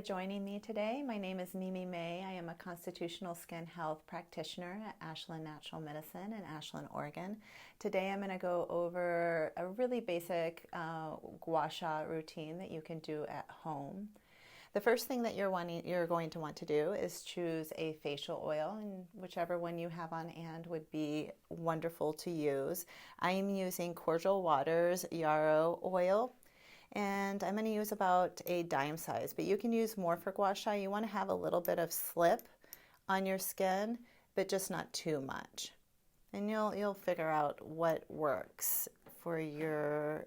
joining me today. My name is Mimi May. I am a constitutional skin health practitioner at Ashland Natural Medicine in Ashland, Oregon. Today I'm going to go over a really basic Gua Sha routine that you can do at home. The first thing that you're going to want to do is choose a facial oil, and whichever one you have on hand would be wonderful to use. I am using Cordial Waters Yarrow oil, and I'm going to use about a dime size, but you can use more for Gua Sha. You want to have a little bit of slip on your skin, but just not too much. And you'll figure out what works for your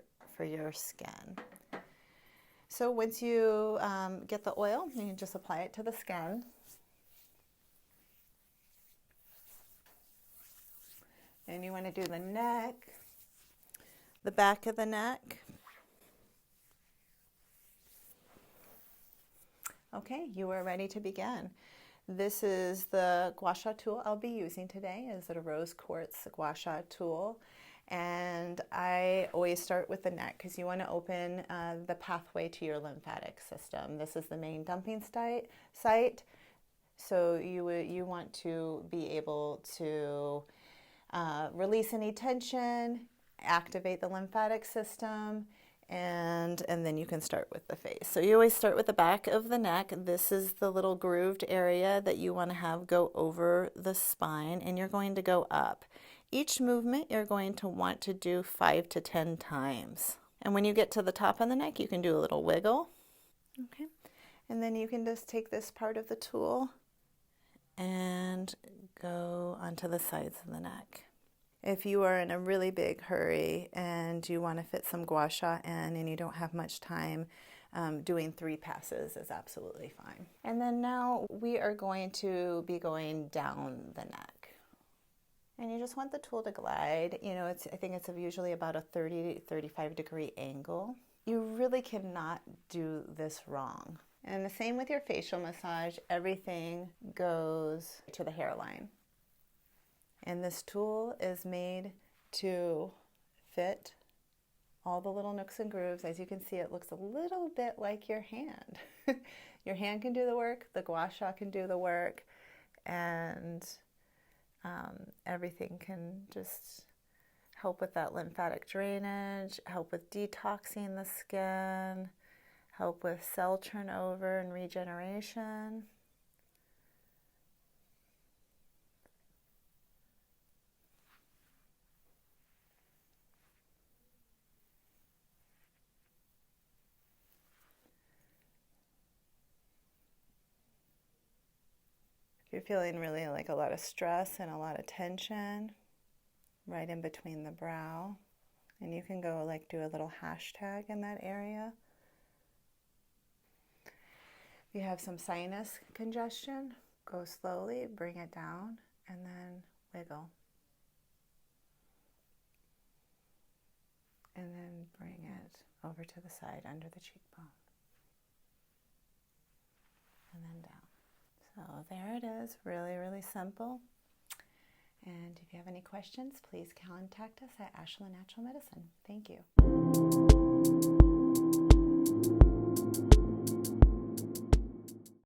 skin. So once you get the oil, you can just apply it to the skin. And you want to do the neck, the back of the neck. Okay, you are ready to begin. This is the Gua Sha tool I'll be using today. Is it a rose quartz Gua Sha tool? And I always start with the neck because you want to open the pathway to your lymphatic system. This is the main dumping site. So you want to be able to release any tension, activate the lymphatic system, and then you can start with the face. So you always start with the back of the neck. This is the little grooved area that you want to have go over the spine, and you're going to go up. Each movement you're going to want to do 5 to 10 times. And when you get to the top of the neck, you can do a little wiggle. Okay. And then you can just take this part of the tool and go onto the sides of the neck. If you are in a really big hurry and you want to fit some Gua Sha in and you don't have much time, doing 3 passes is absolutely fine. And then now we are going to be going down the neck. And you just want the tool to glide. You know, I think it's usually about a 30 to 35 degree angle. You really cannot do this wrong. And the same with your facial massage. Everything goes to the hairline. And this tool is made to fit all the little nooks and grooves. As you can see, it looks a little bit like your hand. Your hand can do the work, the Gua Sha can do the work, and everything can just help with that lymphatic drainage, help with detoxing the skin, help with cell turnover and regeneration. If you're feeling really like a lot of stress and a lot of tension right in between the brow, and you can go like do a little hashtag in that area. If you have some sinus congestion, go slowly, bring it down, and then wiggle. And then bring it over to the side under the cheekbone. And then down. So there it is, really, really simple. And if you have any questions, please contact us at Ashland Natural Medicine. Thank you.